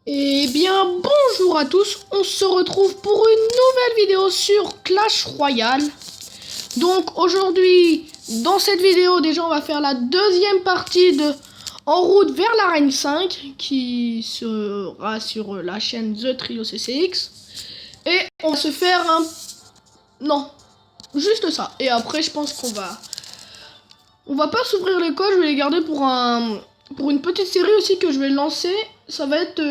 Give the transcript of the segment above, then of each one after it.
Eh bien, bonjour à tous, on se retrouve pour une nouvelle vidéo sur Clash Royale. Donc aujourd'hui, dans cette vidéo, déjà on va faire la deuxième partie de En route vers l'arène 5, qui sera sur la chaîne The Trio CCX. Et on va se faire un... Non, juste ça. Et après, je pense qu'on va... On va pas s'ouvrir les codes, je vais les garder pour une petite série aussi que je vais lancer. Ça va être...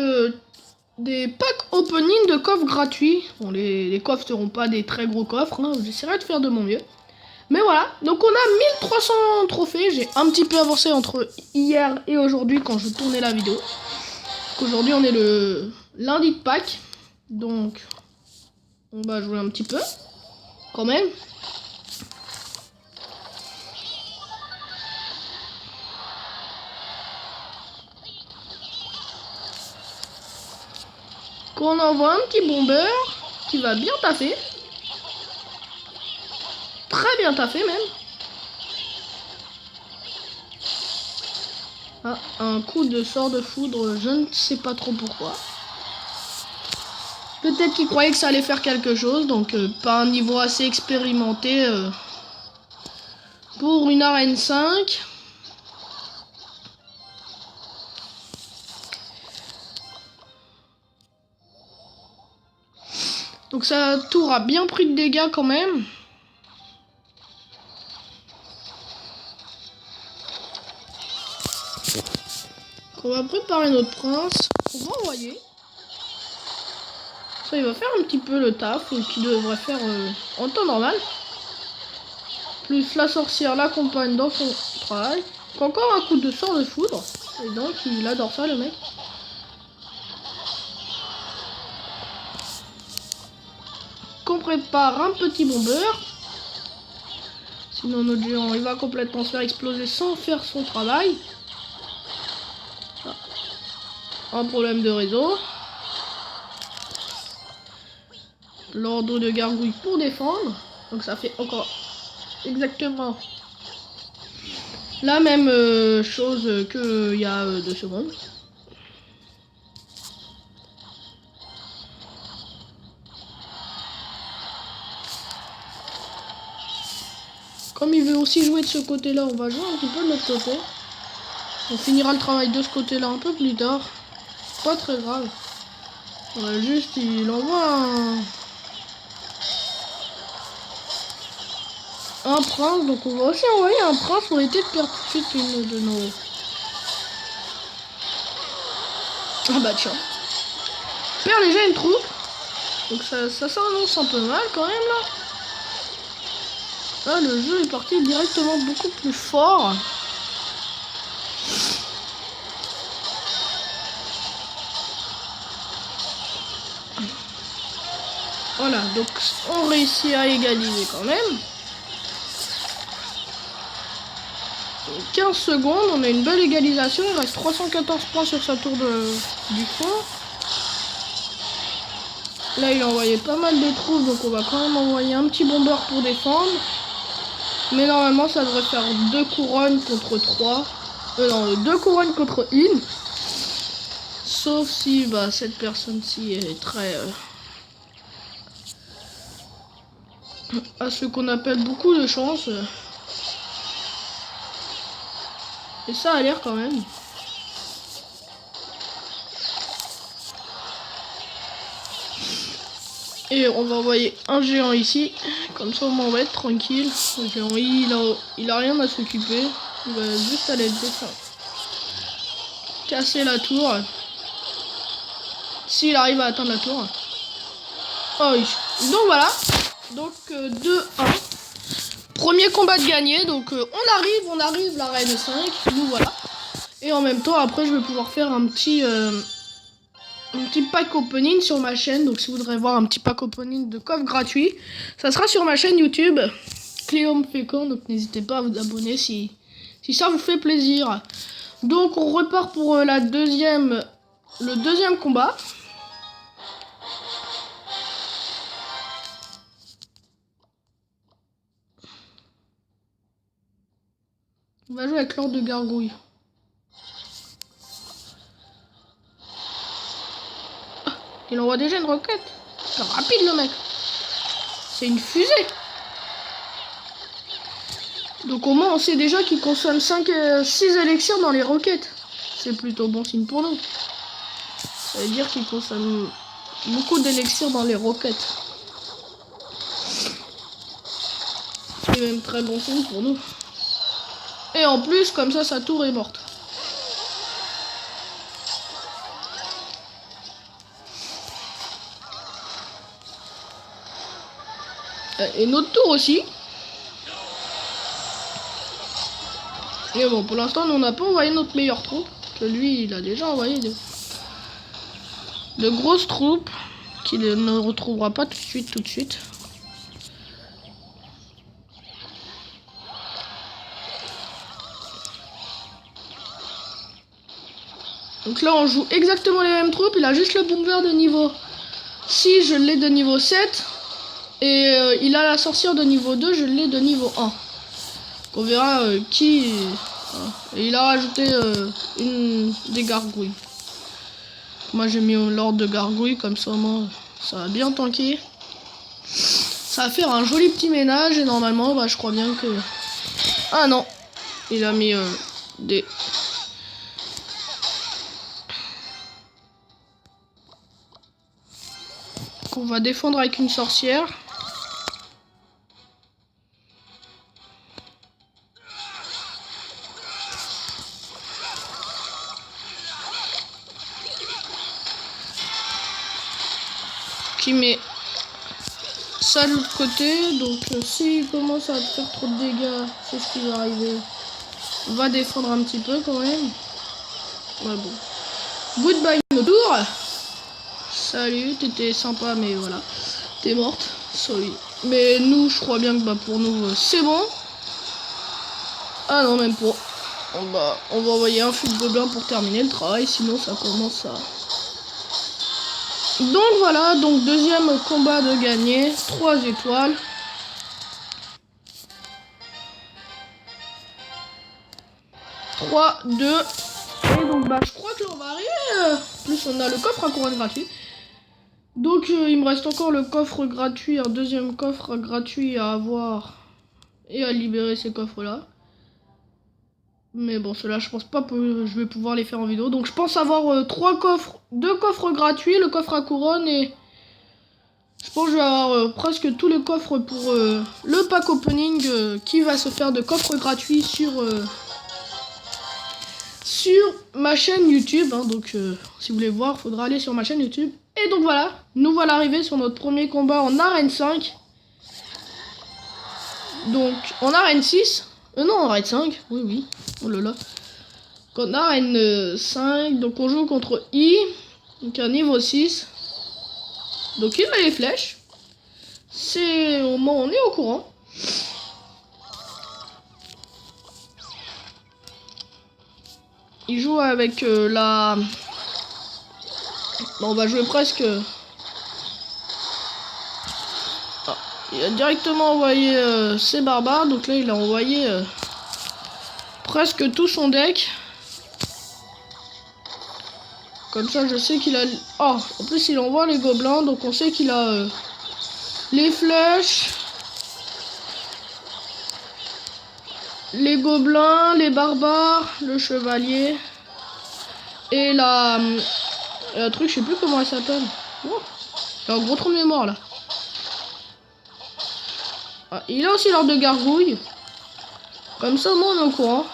des packs opening de coffres gratuits. Bon, les coffres seront pas des très gros coffres, hein. J'essaierai de faire de mon mieux. Mais voilà, donc on a 1300 trophées. J'ai un petit peu avancé entre hier et aujourd'hui quand je tournais la vidéo. Aujourd'hui on est le lundi de Pâques. Donc on va jouer un petit peu quand même. Qu'on envoie un petit bomber qui va bien taffer. Très bien taffé même. Ah, un coup de sort de foudre, je ne sais pas trop pourquoi. Peut-être qu'il croyait que ça allait faire quelque chose, donc pas un niveau assez expérimenté pour une arène 5. Donc sa tour a bien pris de dégâts quand même. On va préparer notre prince. On va envoyer. Ça, il va faire un petit peu le taf qu'il devrait faire en temps normal. Plus la sorcière l'accompagne dans son travail. Encore un coup de sort de foudre. Et donc, il adore ça, le mec. Qu'on prépare un petit bomber. Sinon, notre géant, il va complètement se faire exploser sans faire son travail. Un problème de réseau. L'ordre de gargouille pour défendre. Donc ça fait encore exactement la même chose qu'il y a 2 secondes. Comme il veut aussi jouer de ce côté-là, on va jouer un petit peu de l'autre côté. On finira le travail de ce côté-là un peu plus tard. Pas très grave. Juste, il envoie un prince. Donc on va aussi envoyer un prince pour éviter de perdre tout de suite une de nos... Ah bah tiens. On perd déjà une troupe. Donc ça s'annonce un peu mal quand même là. Là le jeu est parti directement beaucoup plus fort. Voilà, donc on réussit à égaliser quand même. 15 secondes, on a une belle égalisation. Il reste 314 points sur sa tour du fond. Là, il a envoyé pas mal de troupes, donc on va quand même envoyer un petit bomber pour défendre. Mais normalement, ça devrait faire 2 couronnes contre 3. Non, 2 couronnes contre 1. Sauf si cette personne-ci est très... a ce qu'on appelle beaucoup de chance. Et ça a l'air quand même. Et on va envoyer un géant ici. Comme ça, on va être tranquille. Le géant, il a rien à s'occuper. Il va juste aller casser la tour. S'il arrive à atteindre la tour. Oh oui. Donc voilà. Donc 2-1. Premier combat de gagné. Donc on arrive l'arène 5. Nous voilà. Et en même temps, après, je vais pouvoir faire un petit pack opening sur ma chaîne. Donc si vous voudrez voir un petit pack opening de coffre gratuit, ça sera sur ma chaîne YouTube Cléom Fécond. Donc n'hésitez pas à vous abonner si ça vous fait plaisir. Donc on repart pour le deuxième combat. On va jouer avec l'ordre de gargouille. Il envoie déjà une roquette. C'est rapide le mec. C'est une fusée. Donc au moins on sait déjà qu'il consomme 6 élixirs dans les roquettes. C'est plutôt bon signe pour nous. Ça veut dire qu'il consomme beaucoup d'élixirs dans les roquettes. C'est même très bon signe pour nous. Et en plus, comme ça, sa tour est morte. Et notre tour aussi. Mais bon, pour l'instant, nous, on n'a pas envoyé notre meilleure troupe. Que lui, il a déjà envoyé de grosses troupes qu'il ne retrouvera pas tout de suite. Donc là, on joue exactement les mêmes troupes. Il a juste le bomber de niveau 6, je l'ai de niveau 7. Et il a la sorcière de niveau 2, je l'ai de niveau 1. Donc on verra qui... Et il a rajouté des gargouilles. Moi j'ai mis l'ordre de gargouilles, comme ça moi, ça va bien tanker. Ça va faire un joli petit ménage et normalement bah, je crois bien que... Ah non, il a mis des... On va défendre avec une sorcière. Qui met ça de l'autre côté. Donc s'il commence à faire trop de dégâts, c'est ce qui va arriver. On va défendre un petit peu quand même. Ouais bon. Goodbye nos tours. Salut, t'étais sympa mais voilà. T'es morte. Sorry. Mais nous, je crois bien que bah, pour nous, c'est bon. Ah non, même pas. On va envoyer un feu de gobelin pour terminer le travail. Sinon, ça commence à... Donc voilà, donc deuxième combat de gagné. 3 étoiles. « 3, 2. Et donc bah je crois que là on va arriver. Plus on a le coffre à couronne gratuit. Donc il me reste encore le coffre gratuit, un deuxième coffre gratuit à avoir et à libérer ces coffres là. Mais bon, ceux-là je pense pas que je vais pouvoir les faire en vidéo. Donc je pense avoir 3 coffres, 2 coffres gratuits, le coffre à couronne et je pense que je vais avoir presque tous les coffres pour le pack opening qui va se faire de coffres gratuits sur ma chaîne YouTube. Hein, donc si vous voulez voir, il faudra aller sur ma chaîne YouTube. Et donc voilà, nous voilà arrivés sur notre premier combat en arène 5. Donc en arène 6. Non, en arène 5. Oui, oui. Oh là là. Donc en arène 5. Donc on joue contre I. Donc un niveau 6. Donc il met les flèches. C'est au moins on est au courant. Il joue avec la... Bon, on va jouer presque... Ah, il a directement envoyé ses barbares. Donc là, il a envoyé presque tout son deck. Comme ça, je sais qu'il a... Oh, en plus, il envoie les gobelins. Donc on sait qu'il a les flèches, les gobelins, les barbares, le chevalier et la truc, je sais plus comment elle s'appelle. Oh, j'ai un gros trou de mémoire là. Ah, il a aussi l'ordre de gargouille. Comme ça, moi, on est au courant.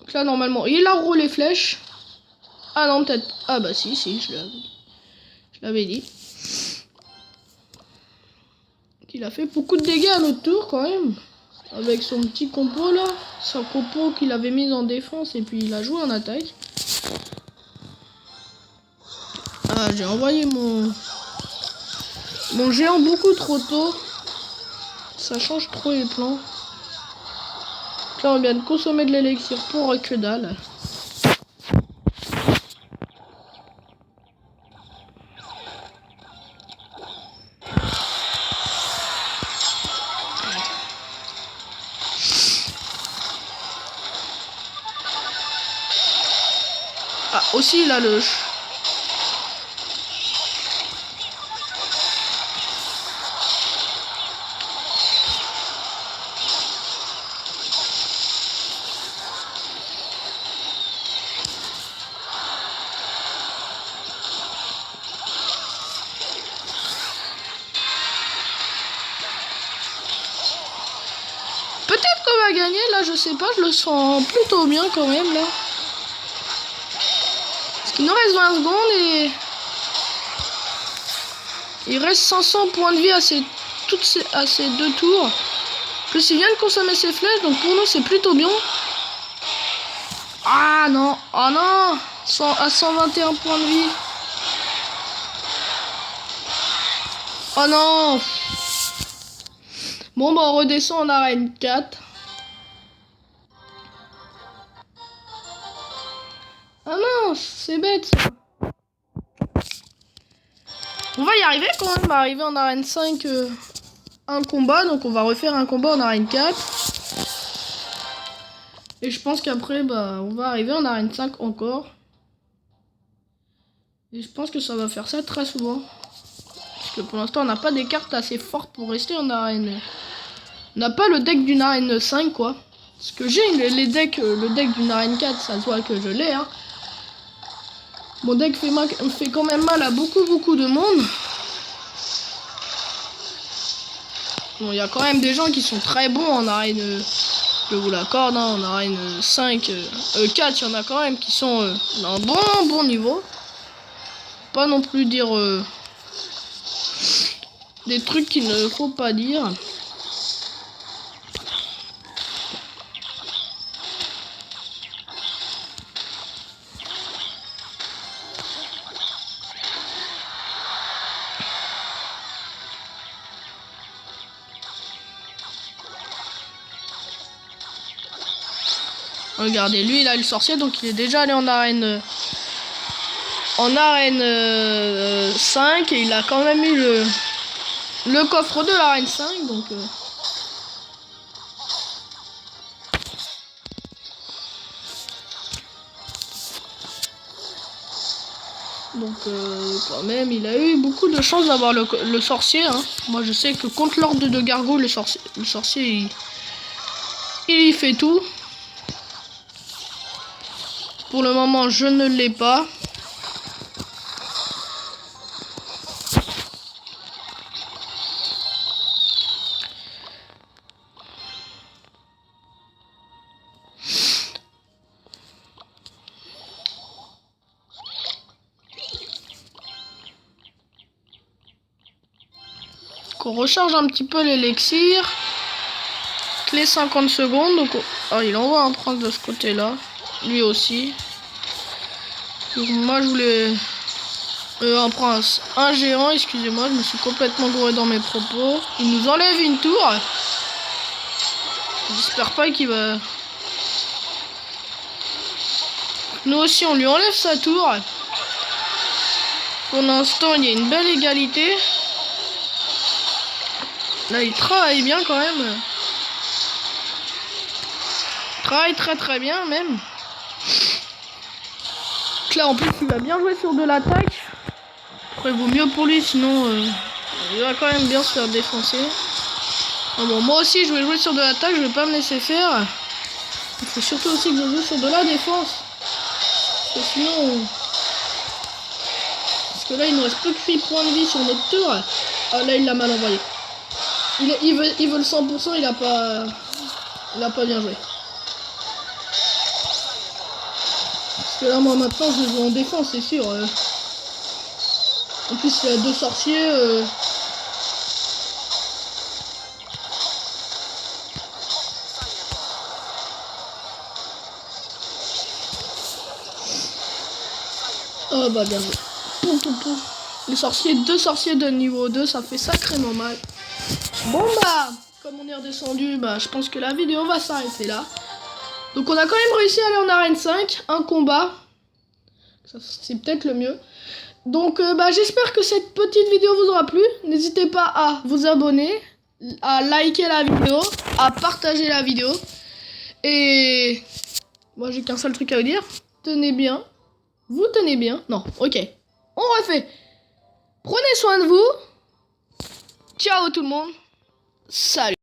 Donc là, normalement, il a roulé les flèches. Ah non, peut-être. Ah bah si, je l'avais dit. Il a fait beaucoup de dégâts à notre tour quand même. Avec son petit compo là. Son compo qu'il avait mis en défense et puis il a joué en attaque. Ah, j'ai envoyé mon géant beaucoup trop tôt. Ça change trop les plans. Là on vient de consommer de l'élixir pour que dalle. Ah, aussi, là, le... Peut-être qu'on va gagner, là, je sais pas, je le sens plutôt bien quand même, là. Parce qu'il nous reste 20 secondes et... il reste 500 points de vie à ces 2 tours. En plus, il vient de consommer ses flèches, donc pour nous, c'est plutôt bien. Ah non, oh non, à 121 points de vie. Oh non. Bon, bah on redescend en arène 4. Ah mince, c'est bête ça. On va y arriver quand même, arriver en arène 5 un combat. Donc on va refaire un combat en arène 4. Et je pense qu'après, bah, on va arriver en arène 5 encore. Et je pense que ça va faire ça très souvent. Parce que pour l'instant, on n'a pas des cartes assez fortes pour rester en arène. On n'a pas le deck d'une arène 5, quoi. Parce que j'ai le deck d'une arène 4, ça se voit que je l'ai, hein. Mon deck fait quand même mal à beaucoup de monde. Bon, il y a quand même des gens qui sont très bons en arène, je vous l'accorde, hein, en arène 5, 4, il y en a quand même qui sont d'un bon niveau. Pas non plus dire des trucs qu'il ne faut pas dire. Regardez, lui il a le sorcier, donc il est déjà allé en arène 5 et il a quand même eu le coffre de l'arène 5, donc quand même il a eu beaucoup de chance d'avoir le sorcier, hein. Moi je sais que contre l'ordre de Gargouille, le sorcier il y fait tout. Pour le moment, je ne l'ai pas. On recharge un petit peu l'élixir. Clé 50 secondes. Donc, oh, il envoie un prince de ce côté-là. Lui aussi. Donc, moi, je voulais... un prince. Un géant, excusez-moi, je me suis complètement gouré dans mes propos. Il nous enlève une tour. J'espère pas qu'il va... Nous aussi, on lui enlève sa tour. Pour l'instant, il y a une belle égalité. Là, il travaille bien quand même. Il travaille très bien même. Là, en plus, il va bien jouer sur de l'attaque. Après, il vaut mieux pour lui, sinon il va quand même bien se faire défoncer. Bon, moi aussi, je vais jouer sur de l'attaque, je vais pas me laisser faire. Il faut surtout aussi que je joue sur de la défense. Parce que sinon... Parce que là, il nous reste plus que 8 points de vie sur notre tour. Ah, là, il l'a mal envoyé. Il veut le 100%, il a pas bien joué. Parce que là, moi, maintenant, je joue en défense, c'est sûr. En plus, il y a 2 sorciers. Oh, bah, bien joué. Les sorciers, 2 sorciers de niveau 2, ça fait sacrément mal. Bon, bah, comme on est redescendu, bah, je pense que la vidéo va s'arrêter là. Donc, on a quand même réussi à aller en arène 5, un combat. C'est peut-être le mieux. Donc, bah, j'espère que cette petite vidéo vous aura plu. N'hésitez pas à vous abonner, à liker la vidéo, à partager la vidéo. Et moi, j'ai qu'un seul truc à vous dire. Tenez bien Vous tenez bien. Non, ok. On refait. Prenez soin de vous. Ciao tout le monde. Salut.